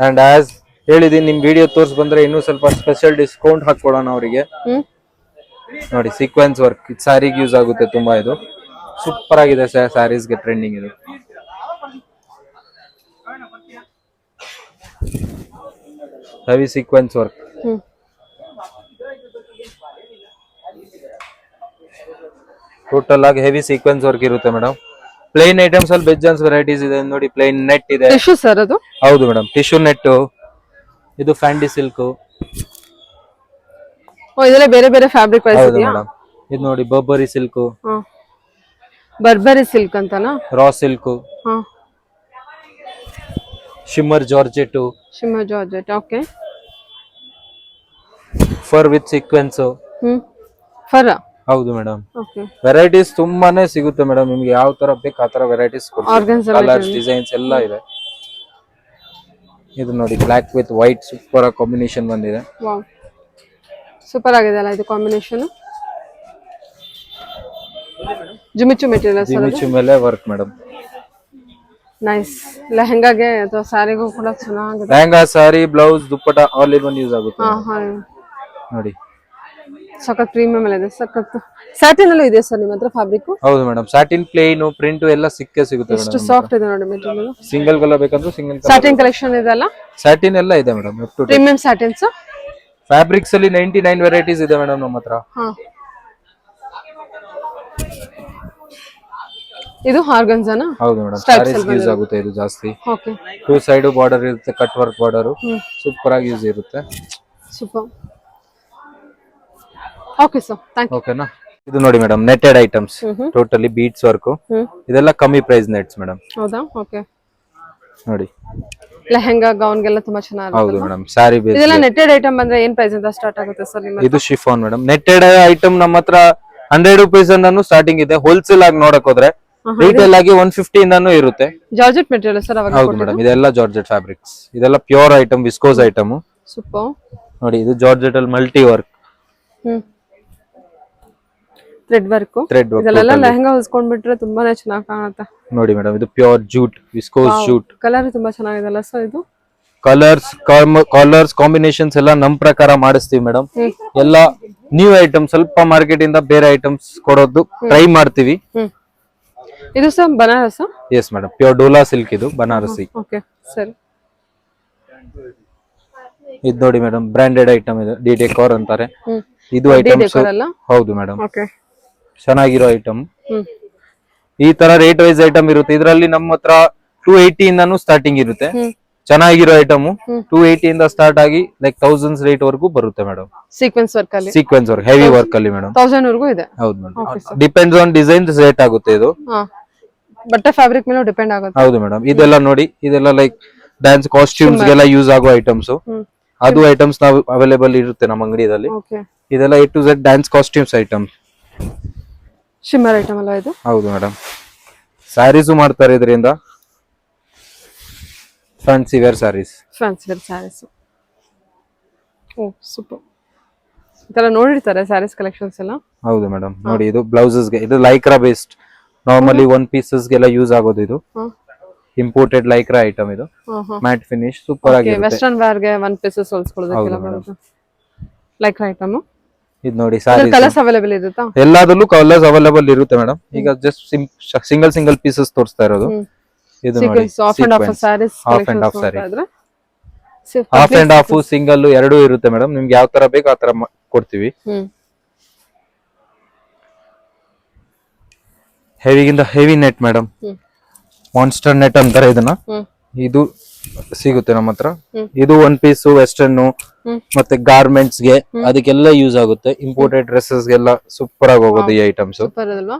[SPEAKER 2] ಅಂಡ್ ಆಸ್ ಹೇಳಿದೀನಿ, ನಿಮ್ ವಿಡಿಯೋ ತೋರ್ಸ್ ಬಂದ್ರೆ ಇನ್ನೂ ಸ್ವಲ್ಪ ಸ್ಪೆಷಲ್ ಡಿಸ್ಕೌಂಟ್ ಹಾಕೊಡೋಣ ಅವರಿಗೆ. ನೋಡಿ ಸೀಕ್ವೆನ್ಸ್ ವರ್ಕ್ ಸ್ಯಾರಿಗೆ ಯೂಸ್ ಆಗುತ್ತೆ ತುಂಬಾ. ಇದು ಸೂಪರ್ ಆಗಿದೆ ಸ್ಯಾರೀಸ್ಗೆ ಟ್ರೆಂಡಿಂಗ್. ಇದು ಹೆವಿ ಸೀಕ್ವೆನ್ಸ್ ವರ್ಕ್. ಟೋಟಲ್ ಆಗಿ ಹೆವಿ ಸೀಕ್ವೆನ್ಸ್ ವರ್ಕ್ ಇರುತ್ತೆ ಮೇಡಮ್. ಪ್ಲೇನ್ ಐಟಮ್ಸ್ ಅಲ್ಲಿ ಬೆಜ್ಜನ್ಸ್ ವೆರೈಟೀಸ್ ಇದೆ ನೋಡಿ. ಪ್ಲೇನ್ ನೆಟ್ ಇದೆ.
[SPEAKER 1] ಟಿಶ್ಯೂ ಸರ್ ಅದು?
[SPEAKER 2] ಹೌದು ಮೇಡಮ್, ಟಿಶ್ಯೂ ನೆಟ್. ಇದು ಫ್ಯಾಂಡಿ ಸಿಲ್ಕ್.
[SPEAKER 1] ಓ, ಇದೆಲ್ಲ ಬೇರೆ ಬೇರೆ ಫ್ಯಾಬ್ರಿಕ್ ವೈಸ್
[SPEAKER 2] ಹೌದು
[SPEAKER 1] ಇದೆಯಾ?
[SPEAKER 2] ಮೇಡಮ್. ಇದು ನೋಡಿ ಬರ್ಬರಿ ಸಿಲ್ಕ್,
[SPEAKER 1] ಬರ್ಬರಿ ಸಿಲ್ಕ್ ಅಂತನಾ?
[SPEAKER 2] ರಾ ಸಿಲ್ಕ್,
[SPEAKER 1] ಹಾ,
[SPEAKER 2] shimmer georgette,
[SPEAKER 1] shimmer georgette. Okay.
[SPEAKER 2] Fur with sequence.
[SPEAKER 1] Fur.
[SPEAKER 2] ಹೌದು ಮೇಡಮ್.
[SPEAKER 1] ಓಕೆ.
[SPEAKER 2] ವೆರೈಟೀಸ್ ತುಂಬಾನೇ ಸಿಗುತ್ತೆ ಮೇಡಮ್, ನಿಮ್ಗೆ ಯಾವ ತರ ಬೇಕು ಆ ತರ ವೆರೈಟೀಸ್
[SPEAKER 1] Organza
[SPEAKER 2] ಕಲರ್ಸ್ ಡಿಸೈನ್ಸ್ ಎಲ್ಲ ಇದೆ. ಇದು ನೋಡಿ black with white super combination ಬಂದಿದೆ.
[SPEAKER 1] ವಾವ್, ಸೂಪರ್ ಆಗಿದೆ ಅಲ್ಲ ಇದು ಕಾಂಬಿನೇಷನ್. ಜುಮಿಚು ಮೆಟೀರಿಯಲ್ ಸರ್?
[SPEAKER 2] ಜಿಮಿಚು ಮೇಲೆ ವರ್ಕ್ ಮೇಡಮ್.
[SPEAKER 1] ನೈಸ್. ಲೆಹಂಗಾಗೆ ಅಥವಾ ಸ್ಯಾರಿಗೂ ಕೂಡ ಚೆನ್ನಾಗಿದೆ.
[SPEAKER 2] Lehenga, sari, blouse, dupatta all in one use ಆಗುತ್ತೆ
[SPEAKER 1] ಹಾ ಹಾ,
[SPEAKER 2] ನೋಡಿ.
[SPEAKER 1] ಸಖತ್ ಪ್ರೀಮಿಯಂ ಎಲ್ಲ ಇದೆ. ಸಖತ್ ಸ್ಯಾಟಿನ್ ಅಲ್ಲೂ ಇದೆ ಸರ್ ನಿಮ್ಮ ಹತ್ರ ಫ್ಯಾಬ್ರಿಕ್?
[SPEAKER 2] ಹೌದು ಮೇಡಮ್, ಸ್ಯಾಟಿನ್, ಪ್ಲೇನ್, ಪ್ರಿಂಟ್ ಎಲ್ಲ ಸಿಗುತ್ತೆ
[SPEAKER 1] ಎಷ್ಟು
[SPEAKER 2] ಮೇಡಮ್.
[SPEAKER 1] ಸಾಫ್ಟ್ ಇದೆ ನೋಡಿ ಮೆಟೀರಿಯಲ್.
[SPEAKER 2] ಸಿಂಗಲ್ ಕಲರ್ ಬೇಕಂದ್ರೆ ಸಿಂಗಲ್
[SPEAKER 1] ಸ್ಯಾಟಿನ್ ಕಲೆಕ್ಷನ್ ಇದೆ ಅಲ್ಲ?
[SPEAKER 2] ಸ್ಯಾಟಿನ್ ಎಲ್ಲ ಇದೆ madam. Up to
[SPEAKER 1] premium satins.
[SPEAKER 2] Fabrics ಅಲ್ಲಿ 99 ವೆರೈಟೀಸ್ ಇದೆ ಮೇಡಮ್ ನಮ್ಮ ಹತ್ರ.
[SPEAKER 1] ಹಾ, ಇದು ಆರ್ಗನ್ಜಾನಾ?
[SPEAKER 2] ಹೌದು ಮೇಡಮ್, ಸ್ಯಾರೀಸ್ ಯೂಸ್ ಆಗುತ್ತೆ ಇದು ಜಾಸ್ತಿ.
[SPEAKER 1] ಓಕೆ.
[SPEAKER 2] 2 ಸೈಡ್ ಬಾರ್ಡರ್ ಇರುತ್ತೆ, ಕಟ್ ವರ್ಕ್ ಬಾರ್ಡರ್, ಸೂಪರ್ ಆಗಿ ಯೂಸ್ ಇರುತ್ತೆ.
[SPEAKER 1] Super. Okay sir, thank you.
[SPEAKER 2] ಓಕೆನಾ. ಇದು ನೋಡಿ madam, netted items, totally beads work. ಇದೆಲ್ಲ ಕಮ್ಮಿ ಪ್ರೈಸ್ ನೆಟ್ಸ್ ಮೇಡಮ್.
[SPEAKER 1] ಹೌದಾ? ಓಕೆ.
[SPEAKER 2] ನೋಡಿ
[SPEAKER 1] ಲೆಹಂಗಾ ಗೌನ್ಗೆಲ್ಲ ತುಂಬಾ ಚೆನ್ನಾಗಿದೆ.
[SPEAKER 2] ಹೌದು ಮೇಡಮ್, ಸ್ಯಾರಿ ಬೇಸ್.
[SPEAKER 1] ಇದೆಲ್ಲ ನೆಟೆಡ್ ಐಟಮ್ ಬಂದ್ರೆ ಏನ್ ಪ್ರೈಸ್ ಅಂತ ಸ್ಟಾರ್ಟ್ ಆಗುತ್ತೆ ಸರ್ ನಿಮ್ಮ?
[SPEAKER 2] ಇದು ಶಿಫಾನ್ ಮೇಡಮ್. ನೆಟೆಡ್ ಐಟಮ್ ನಮ್ಮ ಹತ್ರ 100 rupees ಇಂದಾನು ಸ್ಟಾರ್ಟಿಂಗ್ ಇದೆ. ಹೋಲ್ಸೇಲ್ ಆಗಿ ನೋಡಕ್ ಹೋದ್ರೆ ರಿಟೇಲ್ ಆಗಿ 150 ಇಂದಾನು ಇರುತ್ತೆ.
[SPEAKER 1] ಜಾರ್ಜೆಟ್ ಮೆಟೀರಿಯಲ್ ಸರ್ ಅವಾಗ?
[SPEAKER 2] ಹೌದು ಮೇಡಮ್, ಇದೆಲ್ಲ ಜಾರ್ಜೆಟ್ ಫ್ಯಾಬ್ರಿಕ್ಸ್. ಇದೆಲ್ಲ pure item, viscose item.
[SPEAKER 1] Super.
[SPEAKER 2] ನೋಡಿ ಇದು ಜಾರ್ಜೆಟ್ ಅಲ್ಲಿ multi work,
[SPEAKER 1] thread work.
[SPEAKER 2] Thread work.
[SPEAKER 1] ಇದೆಲ್ಲ ಲೆಹಂಗಾ ಹೊಲ್ಸ್ಕೊಂಡ್ಬಿಟ್ರೆ ತುಂಬಾನೇ ಚೆನ್ನಾಗಿ ಕಾಣುತ್ತೆ.
[SPEAKER 2] ನೋಡಿ ಮೇಡಮ್, ಇದು pure jute, viscose jute.
[SPEAKER 1] Colour ತುಂಬಾ ಚೆನ್ನಾಗಿದೆ ಅಲ್ಲ ಸರ್ ಇದು?
[SPEAKER 2] ಕಲರ್ಸ್ ಕಾಂಬಿನೇಷನ್ಸ್ ಎಲ್ಲ ನಮ್ ಪ್ರಕಾರ ಮಾಡಿಸ್ತೀವಿ ಮೇಡಮ್. ಎಲ್ಲ ನ್ಯೂ ಐಟಮ್, ಸ್ವಲ್ಪ ಮಾರ್ಕೆಟ್ ಇಂದ ಬೇರೆ ಐಟಮ್ಸ್ ಕೊಡೋದು ಟ್ರೈ ಮಾಡ್ತೀವಿ.
[SPEAKER 1] ಇದು sir Banaras?
[SPEAKER 2] Yes madam, pure Dhola silk, ಇದು ಬನಾರಸಿ.
[SPEAKER 1] ಓಕೆ ಸರಿ.
[SPEAKER 2] ಇದು ನೋಡಿ ಮೇಡಮ್, ಬ್ರಾಂಡೆಡ್ ಐಟಮ್ ಇದೆ, ಡಿ ಡೆಕೋರ್ ಅಂತಾರೆ. ಇದು ಐಟಮ್ಸ್. ಹೌದು ಮೇಡಮ್,
[SPEAKER 1] ಓಕೆ.
[SPEAKER 2] ಚೆನ್ನಾಗಿರೋ ಐಟಮ್. ಈ ತರ ರೇಟ್ ವೈಸ್ ಐಟಮ್ ಇರುತ್ತೆ. ಇದರಲ್ಲಿ ನಮ್ಮ ಹತ್ರ 280 ಇಂದಾನು ಸ್ಟಾರ್ಟಿಂಗ್ ಇರುತ್ತೆ. ಚೆನ್ನಾಗಿರೋ ಐಟಮ್ 280 ಇಂದ ಸ್ಟಾರ್ಟ್ ಆಗಿ ಲೈಕ್ ಥೌಸಂಡ್ಸ್ ರೇಟ್ ವರ್ಗೂ ಬರುತ್ತೆ ಮೇಡಮ್.
[SPEAKER 1] ಸೀಕ್ವೆನ್ಸ್ ವರ್ಕ್ ಅಲ್ಲಿ?
[SPEAKER 2] ಸೀಕ್ವೆನ್ಸ್ ವರ್ಕ್, ಹೆವಿ ವರ್ಕ್ ಅಲ್ಲಿ ಮೇಡಮ್.
[SPEAKER 1] 1000 ವರೆಗೂ ಇದೆ?
[SPEAKER 2] ಹೌದು madam, depends on designs rate ಆಗುತ್ತೆ ಇದು.
[SPEAKER 1] ಬಟ್ಟೆ ಫ್ಯಾಬ್ರಿಕ್ ಮೇಲೆ ಡಿಪೆಂಡ್ ಆಗುತ್ತೆ.
[SPEAKER 2] ಹೌದು ಮೇಡಮ್, ಇದೆಲ್ಲ ನೋಡಿ, ಇದೆಲ್ಲ ಲೈಕ್ ಡ್ಯಾನ್ಸ್ ಕಾಸ್ಟ್ಯೂಮ್ಸ್ ಗೆಲ್ಲ ಯೂಸ್ ಆಗೋ ಐಟಮ್ಸ್. ಅದು ಐಟಮ್ಸ್ ನಾವು ಅವೈಲೇಬಲ್ ಇರುತ್ತೆ ನಮ್ಮ ಅಂಗಡಿಯಲ್ಲಿ. ಇದೆಲ್ಲ A to Z dance costumes item.
[SPEAKER 1] Shimmer item ಅಲ್ಲ ಇದು?
[SPEAKER 2] ಹೌದು ಮೇಡಮ್, ಸ್ಯಾರೀಸು ಮಾಡ್ತಾರೆ ಇದರಿಂದ. Fancy wear saris.
[SPEAKER 1] Fancy wear saris. Oh super. ಇದೆಲ್ಲ ನೋಡಿರ್ತಾರೆ ಸ್ಯಾರೀಸ್ ಕಲೆಕ್ಷನ್ಸ್ ಎಲ್ಲ?
[SPEAKER 2] ಹೌದು ಮೇಡಮ್, ನೋಡಿ ಇದು ಬ್ಲೌಸಸ್ ಗೆ, ಇದು Lycra based. Normally one pieces ಗೆಲ್ಲ ಯೂಸ್ ಆಗೋದು ಇದು. ಇಂಪೋರ್ಟೆಡ್ ಲೈಕ್ರಾ ಐಟಮ್ ಇದು. ಮ್ಯಾಟ್ ಫಿನಿಶ್, ಸೂಪರ್ ಆಗಿದೆ.
[SPEAKER 1] ವೆಸ್ಟರ್ನ್ ವೇರ್ ಗೆ ಒನ್ ಪೀಸಸ್ ಹೊಲ್ಸ್ಕೊಳ್ಳೋದಕ್ಕೆಲ್ಲ ಬರುತ್ತೆ ಲೈಕ್ರಾ ಐಟಮ್.
[SPEAKER 2] ಇದು ನೋಡಿ ಸ್ಯಾರೀಸ್.
[SPEAKER 1] ಕಲರ್ಸ್ ಅವೈಲೇಬಲ್ ಇರುತ್ತಾ?
[SPEAKER 2] ಎಲ್ಲದಲ್ಲೂ ಕಲರ್ಸ್ ಅವೈಲೇಬಲ್ ಇರುತ್ತೆ ಮೇಡಮ್. ಈಗ ಜಸ್ಟ್ ಸಿಂಗಲ್ ಪೀಸಸ್ ತೋರಿಸ್ತಾ ಇರೋದು. ಇದು ನೋಡಿ,
[SPEAKER 1] half and half saris,
[SPEAKER 2] half and half sari,
[SPEAKER 1] half
[SPEAKER 2] and half single ಎರಡೂ ಇರುತ್ತೆ ಮೇಡಮ್. ನಿಮ್ಗೆ ಯಾವ ತರ ಬೇಕು ಆ ತರ ಕೊಡ್ತೀವಿ. ಹೆವಿಗಿಂತ heavy net madam, monster net ಅಂತಾರೆ ಇದನ್ನ. ಇದು ಸಿಗುತ್ತೆ ನಮ್ಮ ಹತ್ರ. ಇದು ಒನ್ ಪೀಸ್ ವೆಸ್ಟರ್ನ್ ಮತ್ತೆ ಗಾರ್ಮೆಂಟ್ಸ್ ಗೆ ಅದಕ್ಕೆಲ್ಲ ಯೂಸ್ ಆಗುತ್ತೆ. ಇಂಪೋರ್ಟೆಡ್ ಡ್ರೆಸ್ಸಸ್ ಗೆಲ್ಲ ಸೂಪರ್ ಆಗಿ ಹೋಗೋದು ಈ ಐಟಮ್ಸ್.
[SPEAKER 1] ಸೂಪರ್ ಅಲ್ವಾ?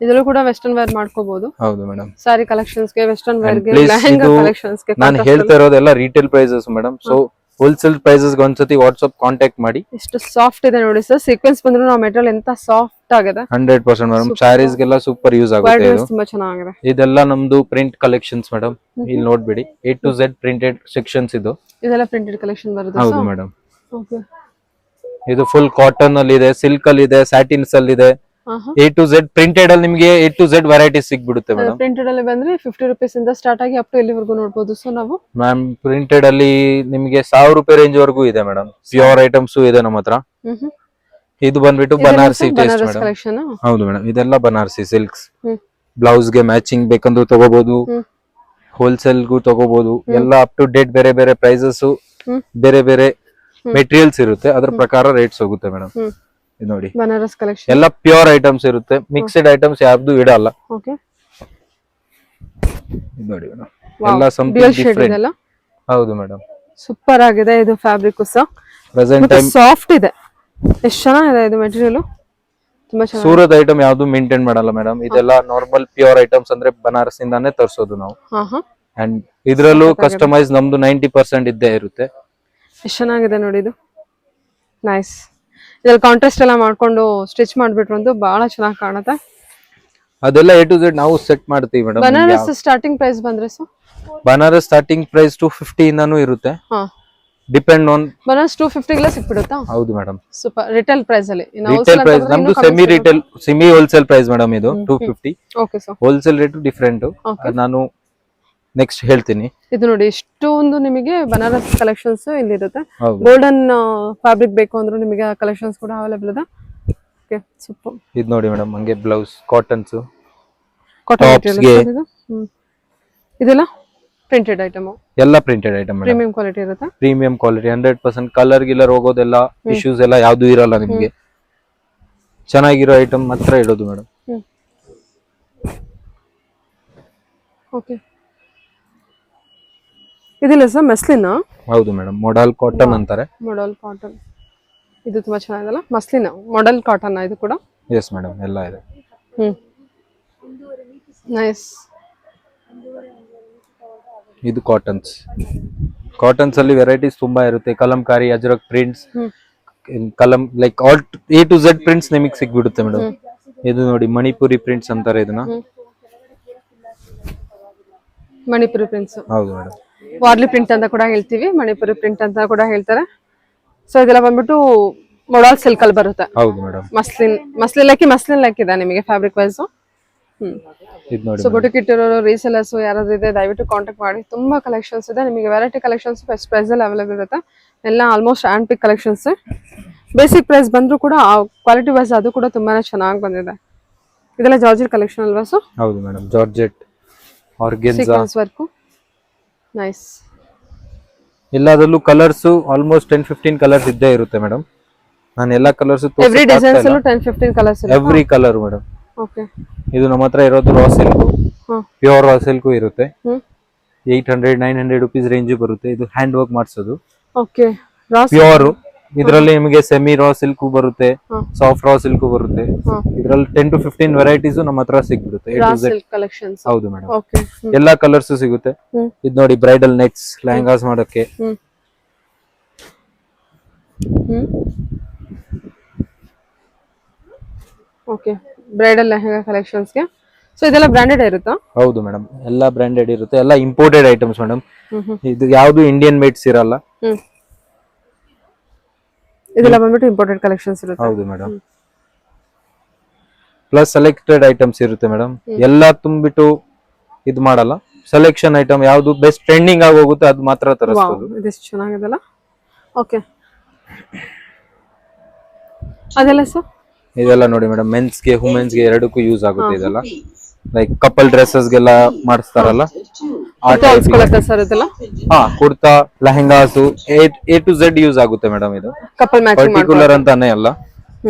[SPEAKER 1] ಇದರಲ್ಲೂ ಕೂಡ ವೆಸ್ಟರ್ನ್ ವೇರ್ ಮಾಡ್ಕೋಬಹುದು.
[SPEAKER 2] ಹೌದು ಮೇಡಮ್,
[SPEAKER 1] ಸಾರಿ ಕಲೆಕ್ಷನ್ಸ್ ಗೆ, ವೆಸ್ಟರ್ನ್ ವೇರ್ ಗೆ, ಲೆಹಂಗಾ ಕಲೆಕ್ಷನ್ಸ್ ಗೆ.
[SPEAKER 2] ನಾನು ಹೇಳ್ತಾ ಇರೋದೆಲ್ಲ retail prices madam. So wholesale prices ಗೆ ಒಂದ್ಸತಿ ವಾಟ್ಸ್ಆಪ್ ಕಾಂಟ್ಯಾಕ್ಟ್ ಮಾಡಿ.
[SPEAKER 1] ಎಷ್ಟು ಸಾಫ್ಟ್ ಇದೆ ನೋಡಿ ಸರ್. ಸೀಕ್ವೆನ್ಸ್ ಬಂದ್ರು ನಾವು ಮೆಟೀರಿಯಲ್ ಎಂತ ಸಾಫ್ಟ್ ಆಗಿದೆ.
[SPEAKER 2] 100% ಮೇಡಮ್. ಸ್ಯಾರೀಸ್ ಗೆಲ್ಲ ಸೂಪರ್ ಯೂಸ್ ಆಗುತ್ತೆ ಇದು.
[SPEAKER 1] ತುಂಬಾ ಚೆನ್ನಾಗಿದೆ.
[SPEAKER 2] ಇದೆಲ್ಲ ನಮ್ದು ಪ್ರಿಂಟ್ ಕಲೆಕ್ಷನ್ಸ್ ಮೇಡಮ್. ಇಲ್ಲಿ ನೋಡ್ಬಿಡಿ, A to Z printed sections ಇದು.
[SPEAKER 1] ಇದೆಲ್ಲ ಪ್ರಿಂಟೆಡ್ ಕಲೆಕ್ಷನ್ ಬರುತ್ತೆ?
[SPEAKER 2] ಹೌದು ಮೇಡಮ್.
[SPEAKER 1] ಓಕೆ.
[SPEAKER 2] ಇದು ಫುಲ್ ಕಾಟನ್ ಅಲ್ಲಿ ಇದೆ, ಸಿಲ್ಕ್ ಅಲ್ಲಿ ಇದೆ, ಸ್ಯಾಟಿನ್ಸ್ ಅಲ್ಲಿ ಇದೆ. A to Z ಪ್ರಿಂಟೆಡ್ ಅಲ್ಲಿ ನಿಮಗೆ A to Z ವೆರೈಟೀಸ್ ಸಿಗ್ಬಿಡುತ್ತೆ ಮೇಡಮ್.
[SPEAKER 1] ಪ್ರಿಂಟೆಡ್ ಅಲ್ಲಿ ಬಂದ್ರೆ 50 ರೂಪೀಸ್ ಇಂದ ಸ್ಟಾರ್ಟ್ ಆಗಿ ಅಪ್ ಟು ಎಲ್ಲಿವರೆಗೂ ನೋಡಬಹುದು. ಸೊ ನಾವು
[SPEAKER 2] ಮ್ಯಾಮ್ ಪ್ರಿಂಟೆಡ್ ಅಲ್ಲಿ ನಿಮಗೆ 1000 ರೂಪಾಯಿ ರೇಂಜ್ ವರೆಗೂ ಇದೆ ಮೇಡಮ್. ಪ್ಯೂರ್ ಐಟಮ್ಸ್ ಇದೆ ನಮ್ಮ ಹತ್ರ. ಇದು ಬಂದ್ಬಿಟ್ಟು ಬನಾರಸಿ ಟೇಸ್ಟ್ ಮೇಡಮ್. ಹೌದು ಮೇಡಮ್, ಇದೆಲ್ಲ ಬನಾರಸಿ ಸಿಲ್ಕ್ಸ್. ಬ್ಲೌಸ್ ಗೆ ಮ್ಯಾಚಿಂಗ್ ಬೇಕಂದ್ರೂ ತಗೋಬಹುದು, ಹೋಲ್ಸೇಲ್ ಗೂ ತಗೋಬಹುದು. ಎಲ್ಲ ಅಪ್ ಟು ಡೇಟ್ ಬೇರೆ ಬೇರೆ ಪ್ರೈಸಸ್, ಬೇರೆ ಬೇರೆ ಮೆಟೀರಿಯಲ್ಸ್ ಇರುತ್ತೆ, ಅದ್ರ ಪ್ರಕಾರ ರೇಟ್ಸ್ ಹೋಗುತ್ತೆ ಮೇಡಮ್. ಇದು ನೋಡಿ
[SPEAKER 1] ಬನಾರಸ್ ಕಲೆಕ್ಷನ್
[SPEAKER 2] ಎಲ್ಲ ಪ್ಯೂರ್ ಐಟಮ್ಸ್ ಇರುತ್ತೆ. ಮಿಕ್ಸ್ಡ್ ಐಟಮ್ಸ್ ಯಾವ್ದು ಇಡಲ್ಲ.
[SPEAKER 1] ಓಕೆ.
[SPEAKER 2] ಇದು ನೋಡಿ ಮೇಡಮ್
[SPEAKER 1] Wow.
[SPEAKER 2] ಎಲ್ಲ
[SPEAKER 1] ಡ್ಯುಯಲ್
[SPEAKER 2] ಸಮಥಿಂಗ್
[SPEAKER 1] ಶೇಡ್
[SPEAKER 2] ಡಿಫರೆಂಟ್.
[SPEAKER 1] ಇದೆಲ್ಲ
[SPEAKER 2] ಹೌದು ಮೇಡಮ್.
[SPEAKER 1] ಸೂಪರ್ ಆಗಿದೆ ಇದು ಫ್ಯಾಬ್ರಿಕ್ ಸಹ
[SPEAKER 2] ಪ್ರೆಸೆಂಟ್
[SPEAKER 1] ಮತ್ತೆ
[SPEAKER 2] ಟೈಮ್
[SPEAKER 1] ಸಾಫ್ಟ್ ಇದೆ. ಎಷ್ಟು ಚೆನ್ನಾಗಿದೆ ಇದು ಮೆಟೀರಿಯಲ್, ತುಂಬಾ ಚೆನ್ನಾಗಿದೆ.
[SPEAKER 2] ಸೂರತ್ ಐಟಮ್ ಯಾವ್ದು ಮೇಂಟೈನ್ ಮಾಡಲ್ಲ ಮೇಡಮ್. ಇದೆಲ್ಲ ನಾರ್ಮಲ್ ಪ್ಯೂರ್ ಐಟಮ್ಸ್, ಅಂದ್ರೆ ಬನಾರಸ್ ಇಂದಾನೆ ತರಿಸೋದು ನಾವು.
[SPEAKER 1] ಹಾ ಹಾ,
[SPEAKER 2] ಅಂಡ್ ಇದ್ರಲ್ಲೂ ಕಸ್ಟಮೈಸ್ ನಮ್ದು 90% ಇದ್ದೇ ಇರುತ್ತೆ.
[SPEAKER 1] ಎಷ್ಟು ಚೆನ್ನಾಗಿದೆ ನೋಡಿ ಇದು, ನೈಸ್. ಇದ್ರಲ್ಲಿ ಕಾಂಟ್ರಾಸ್ಟ್ ಎಲ್ಲ ಮಾಡ್ಕೊಂಡು ಸ್ಟಿಚ್ ಮಾಡ್ಬಿಟ್ರು ಅಂತೂ ಬಹಳ ಚೆನ್ನಾಗಿ ಕಾಣುತ್ತೆ.
[SPEAKER 2] ಅದೆಲ್ಲ A to Z ನಾವು ಸೆಟ್ ಮಾಡ್ತೀವಿ ಮೇಡಮ್.
[SPEAKER 1] ಬನಾರಸ್ ಸ್ಟಾರ್ಟಿಂಗ್ ಪ್ರೈಸ್ ಬಂದ್ರೆ ಸರ್?
[SPEAKER 2] ಬನಾರಸ್ ಸ್ಟಾರ್ಟಿಂಗ್ ಪ್ರೈಸ್ 250 ಇಂದಾನು ಇರುತ್ತೆ.
[SPEAKER 1] ಹಾ,
[SPEAKER 2] ಡಿಪೆಂಡ್ ಆನ್.
[SPEAKER 1] ಬನಾರಸ್ 250 ಸಿಕ್ಬಿಡುತ್ತಾ?
[SPEAKER 2] ಹೌದು ಮೇಡಮ್.
[SPEAKER 1] ಸೂಪರ್. ರಿಟೇಲ್ ಪ್ರೈಸ್ ಅಲ್ಲಿ
[SPEAKER 2] ರಿಟೇಲ್ ಪ್ರೈಸ್ ನಮ್ದು ಸೆಮಿ ಹೋಲ್ಸೇಲ್ ಪ್ರೈಸ್ ಮೇಡಮ್ ಇದು 250.
[SPEAKER 1] Okay sir.
[SPEAKER 2] Wholesale rate different, ನಾನು ನೆಕ್ಸ್ಟ್ ಹೇಳ್ತೀನಿ.
[SPEAKER 1] ಇದು ನೋಡಿ ಇಷ್ಟೊಂದು ನಿಮಗೆ ಬನಾರಸ್ ಕಲೆಕ್ಷನ್ಸ್ ಇಲ್ಲಿ ಇರುತ್ತೆ.
[SPEAKER 2] ಹೌದು.
[SPEAKER 1] ಗೋಲ್ಡನ್ ಫ್ಯಾಬ್ರಿಕ್ ಬೇಕು ಅಂದ್ರೆ ನಿಮಗೆ ಕಲೆಕ್ಷನ್ಸ್ ಕೂಡ ಅವೈಲೇಬಲ್ ಇದೆ. Okay, super.
[SPEAKER 2] ಇದು ನೋಡಿ ಮೇಡಮ್, ಹಂಗೆ ಬ್ಲೌಸ್ ಕಾಟನ್ಸ್,
[SPEAKER 1] ಕಾಟನ್
[SPEAKER 2] Tops ಗೆ.
[SPEAKER 1] ಮೆಟೀರಿಯಲ್ ಇದು. ಇದೆಲ್ಲ ಪ್ರಿಂಟೆಡ್ ಐಟಮ್,
[SPEAKER 2] ಎಲ್ಲ printed item madam.
[SPEAKER 1] Premium quality ಇರುತ್ತೆ.
[SPEAKER 2] Premium quality 100%. ಕಲರ್ ಗಿಲ್ಲರ್ ಹೋಗೋದೆಲ್ಲ ಇಶ್ಯೂಸ್ ಎಲ್ಲ ಯಾವ್ದು ಇರಲ್ಲ ನಿಮ್ಗೆ. ಚೆನ್ನಾಗಿರೋ ಐಟಮ್ ಮಾತ್ರ ಇಡೋದು ಮೇಡಮ್.
[SPEAKER 1] ಓಕೆ, ಇದಿಲ್ಲ ಸರ್ ಮಸ್ಲಿನ್?
[SPEAKER 2] ಹೌದು ಮೇಡಮ್, ಮೊಡಲ್ ಕಾಟನ್ ಅಂತಾರೆ.
[SPEAKER 1] ಮಾಡೆಲ್ ಕಾಟನ್, ಇದು ತುಂಬಾ ಚೆನ್ನಾಗಿದೆಲ್ಲ. ಮಸ್ಲಿನ್ ಮಾಡೆಲ್ ಕಾಟನ್ ಇದು ಕೂಡ.
[SPEAKER 2] ಎಸ್ ಮೇಡಮ್, ಎಲ್ಲ ಇದೆ.
[SPEAKER 1] ನೈಸ್.
[SPEAKER 2] ಇದು ಕಾಟನ್ಸ್. ಕಾಟನ್ಸ್ ಅಲ್ಲಿ ವೆರೈಟೀಸ್ ತುಂಬಾ ಇರುತ್ತೆ. Kalamkari, Ajrakh prints, like all A to Z prints ನಿಮಗೆ ಸಿಗ್ಬಿಡುತ್ತೆ ಮೇಡಮ್. ಇದು ನೋಡಿ ಮಣಿಪುರಿ ಪ್ರಿಂಟ್ಸ್ ಅಂತಾರೆ ಇದನ್ನ.
[SPEAKER 1] ಮಣಿಪುರಿ ಪ್ರಿಂಟ್ಸ್.
[SPEAKER 2] ಹೌದು ಮೇಡಮ್.
[SPEAKER 1] ವಾರ್ಲಿ ಪ್ರಿಂಟ್ ಅಂತ ಕೂಡ ಹೇಳ್ತೀವಿ, ಮಣಿಪುರಿ ಪ್ರಿಂಟ್ ಅಂತ ಕೂಡ ಹೇಳ್ತಾರೆ. ಸೊ ಇದೆಲ್ಲ ಬಂದ್ಬಿಟ್ಟು ಮೊಡಲ್ ಸಿಲ್ಕ್ ಅಲ್ಲಿ ಬರುತ್ತೆ.
[SPEAKER 2] ಹೌದು ಮೇಡಮ್.
[SPEAKER 1] ಮಸ್ಲಿನ್ ಲೈಕ್ ಇದೆ ನಿಮಗೆ ಫ್ಯಾಬ್ರಿಕ್ ವೈಸ್.
[SPEAKER 2] ಇದು ನೋಡಿ
[SPEAKER 1] ಸೊ ಬುಟಿಕ್ ಇಟ್ಟಿರೋರು, ರೀಸೆಲರ್ಸ್ ಯಾರಾದ್ರೂ ಇದೆ ದಯವಿಟ್ಟು ಕಾಂಟ್ಯಾಕ್ಟ್ ಮಾಡಿ. ತುಂಬಾ ಕಲೆಕ್ಷನ್ಸ್ ಇದೆ ನಿಮಗೆ, ವೆರೈಟಿ ಕಲೆಕ್ಷನ್ಸ್ ಬೆಸ್ಟ್ ಪ್ರೈಸ್ ಅಲ್ಲಿ ಅವೈಲೇಬಲ್ ಇರುತ್ತೆ. ಎಲ್ಲ ಆಲ್ಮೋಸ್ಟ್ ಹ್ಯಾಂಡ್ ಪಿಕ್ ಕಲೆಕ್ಷನ್ಸ್. ಬೇಸಿಕ್ ಪ್ರೈಸ್ ಬಂದ್ರು ಕೂಡ ಕ್ವಾಲಿಟಿ ವೈಸ್ ಅದು ಕೂಡ ತುಂಬಾನೇ ಚೆನ್ನಾಗಿ ಬಂದಿದೆ. ಇದೆಲ್ಲ ಜಾರ್ಜೆಟ್ ಕಲೆಕ್ಷನ್ ಅಲ್ವಾ ಸರ್?
[SPEAKER 2] ಹೌದು madam, georgette, organza,
[SPEAKER 1] sequence work. Nice.
[SPEAKER 2] ಎಲ್ಲದರಲ್ಲೂ ಕಲರ್ಸ್ ಆಲ್ಮೋಸ್ಟ್ 10-15 ಕಲರ್ಸ್ ಇದ್ದೇ ಇರುತ್ತೆ ಮೇಡಮ್. ನಾನು ಎಲ್ಲಾ ಕಲರ್ಸ್
[SPEAKER 1] ಎವ್ರಿ ಡಿಸೈನ್ಸ್ ಅಲ್ಲೂ 10-15 ಕಲರ್ಸ್ ಇದೆ.
[SPEAKER 2] Every colour madam.
[SPEAKER 1] ಓಕೆ,
[SPEAKER 2] ಇದು ನಮ್ಮ ಹತ್ರ ಇರೋದು raw silk, pure raw silk ಇರುತ್ತೆ. 800-900 ರುಪೀಸ್ ರೇಂಜ್ ಬರುತ್ತೆ. ಇದು ಹ್ಯಾಂಡ್ ವರ್ಕ್ ಮಾಡಿಸೋದು.
[SPEAKER 1] Okay,
[SPEAKER 2] pure. ಇದರಲ್ಲಿ ನಿಮಗೆ ಸೆಮಿ ರಾ ಸಿಲ್ಕ್ ಬರುತ್ತೆ, ಸಾಫ್ಟ್ ರಾ ಸಿಲ್ಕ್ ಬರುತ್ತೆ. ಇದರಲ್ಲಿ 10-15 ವೆರೈಟೀಸ್ ನಮ್ಮ ಹತ್ರ ಸಿಗ್ಬಿಡುತ್ತೆ.
[SPEAKER 1] Silk collections.
[SPEAKER 2] ಹೌದು ಮೇಡಮ್.
[SPEAKER 1] ಓಕೆ,
[SPEAKER 2] ಎಲ್ಲಾ ಕಲರ್ಸ್ ಸಿಗುತ್ತೆ. ಇದು ನೋಡಿ ಬ್ರೈಡಲ್ ನೆಟ್ಸ್, ಲೆಹಂಗಾಸ್ ಮಾಡೋಕೆ.
[SPEAKER 1] ಓಕೆ, ಬ್ರೈಡಲ್ ಲೆಹಂಗಾ ಕಲೆಕ್ಷನ್ಸ್ಗೆ. ಸೊ ಇದೆಲ್ಲ ಬ್ರಾಂಡೆಡ್ ಇರುತ್ತಾ?
[SPEAKER 2] ಹೌದು ಮೇಡಮ್, ಎಲ್ಲ ಬ್ರಾಂಡೆಡ್ ಇರುತ್ತೆ. ಎಲ್ಲ ಇಂಪೋರ್ಟೆಡ್ ಐಟಮ್ಸ್ ಮೇಡಮ್. ಇದು ಯಾವ್ದು ಇಂಡಿಯನ್ ಮೇಡ್ಸ್ ಇರಲ್ಲ.
[SPEAKER 1] ಇದೆಲ್ಲ ಬಂದ್ಬಿಟ್ಟು ಇಂಪೋರ್ಟೆಡ್ ಕಲೆಕ್ಷನ್ಸ್ ಇರುತ್ತೆ.
[SPEAKER 2] ಹೌದು ಮೇಡಮ್. ಪ್ಲಸ್ ಸೆಲೆಕ್ಟೆಡ್ ಐಟಮ್ಸ್ ಇರುತ್ತೆ ಮೇಡಮ್. ಎಲ್ಲ ತುಂಬಿಟ್ಟು ಇದು ಮಾಡಲ್ಲ. ಸೆಲೆಕ್ಷನ್ ಐಟಮ್ ಯಾವ್ದು ಬೆಸ್ಟ್ ಟ್ರೆಂಡಿಂಗ್ ಆಗಿ ಹೋಗುತ್ತೆ ಅದು ಮಾತ್ರ ತರಿಸ್ಬೋದು.
[SPEAKER 1] ಇದೆಷ್ಟು ಚೆನ್ನಾಗಿದೆಲ್ಲ. ಓಕೆ, ಅದೆಲ್ಲ ಸರ್?
[SPEAKER 2] ಇದೆಲ್ಲ ನೋಡಿ ಮೇಡಮ್, ಮೆನ್ಸ್ಗೆ ವುಮೆನ್ಸ್ಗೆ ಎರಡಕ್ಕೂ ಯೂಸ್ ಆಗುತ್ತೆ. ಇದೆಲ್ಲ ಲೈಕ್ ಕಪಲ್ ಡ್ರೆಸ್ಸಸ್ಗೆಲ್ಲ ಮಾಡಿಸ್ತಾರಲ್ಲ ಆ ಟೈಪ್.
[SPEAKER 1] ಸರ್ ಇದೆಲ್ಲ
[SPEAKER 2] kurta, lehengas, A to Z use ಆಗುತ್ತೆ ಮೇಡಮ್. ಇದು
[SPEAKER 1] ಕಪಲ್ ಮ್ಯಾಚಿಂಗ್
[SPEAKER 2] ಪರ್ಟಿಕ್ಯುಲರ್ ಅಂತಾನೆ ಅಲ್ಲ,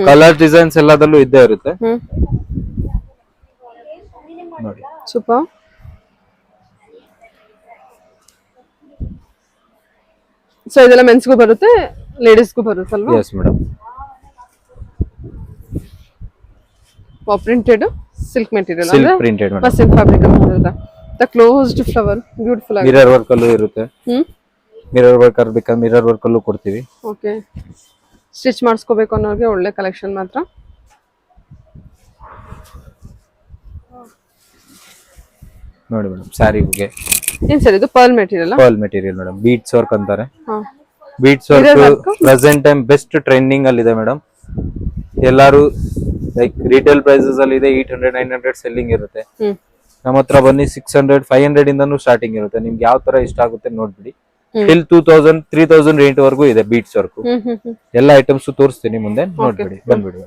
[SPEAKER 2] ಕಲರ್ ಡಿಸೈನ್ಸ್ ಎಲ್ಲದಲ್ಲೂ ಇದ್ದೇ ಇರುತ್ತೆ ನೋಡಿ.
[SPEAKER 1] ಸೂಪರ್. ಸೊ ಇದೆಲ್ಲ ಮೆನ್ಸ್ಗೂ ಬರುತ್ತೆ, ಲೇಡೀಸ್ಗೂ ಬರುತ್ತಲ್ವಾ?
[SPEAKER 2] Yes madam.
[SPEAKER 1] Printed silk material,
[SPEAKER 2] silk printed madam.
[SPEAKER 1] Silk fabric ಅಂತ ಬರುತ್ತೆ. ದ ಕ್ಲೋಸ್ಡ್ ಫ್ಲವರ್, ಬ್ಯೂಟಿಫುಲ್ ಆಗಿ.
[SPEAKER 2] ಮಿರರ್ ವರ್ಕ್ ಅಲ್ಲೂ ಇರುತ್ತೆ. ಮಿರರ್ ವರ್ಕ್ ಬೇಕಾದ್ರೆ ಮಿರರ್ ವರ್ಕ್ ಅಲ್ಲೂ ಕೊಡ್ತೀವಿ.
[SPEAKER 1] ಓಕೆ, ಸ್ಟಿಚ್ ಮಾಡಿಸ್ಕೋಬೇಕು ಅನ್ನೋರಿಗೆ ಒಳ್ಳೆ ಕಲೆಕ್ಷನ್ ಮಾತ್ರ.
[SPEAKER 2] ನೋಡಿ ಮೇಡಮ್, ಸ್ಯಾರಿಗೆ
[SPEAKER 1] ಏನ್ ಸರ್ ಇದು? Pearl material.
[SPEAKER 2] Pearl material madam, beads work ಅಂತಾರೆ.
[SPEAKER 1] ಹಾ,
[SPEAKER 2] beads work present time best trending ಅಲ್ಲಿ ಇದೆ ಮೇಡಮ್. ಎಲ್ಲಾರು ಲೈಕ್ ರಿಟೇಲ್ ಪ್ರೈಸಸ್ ಅಲ್ಲಿ ಇದೆ 800-900 ಸೆಲ್ಲಿಂಗ್ ಇರುತ್ತೆ. ನಮ್ಮ ಹತ್ರ ಬನ್ನಿ 600-500 ಇಂದನೂ ಸ್ಟಾರ್ಟಿಂಗ್ ಇರುತ್ತೆ. ನಿಮ್ಗೆ ಯಾವ ತರ ಇಷ್ಟ ಆಗುತ್ತೆ ನೋಡ್ಬಿಡಿ. ಟಿಲ್ 2000-3000 ರೇಂಜ್ ವರೆಗೂ ಇದೆ ಬೀಡ್ಸ್ ವರ್ಕ್. ಎಲ್ಲ ಐಟಮ್ಸ್ ತೋರಿಸ್ತೀನಿ ಮುಂದೆ, ನೋಡ್ಬಿಡಿ, ಬಂದ್ಬಿಡಿ.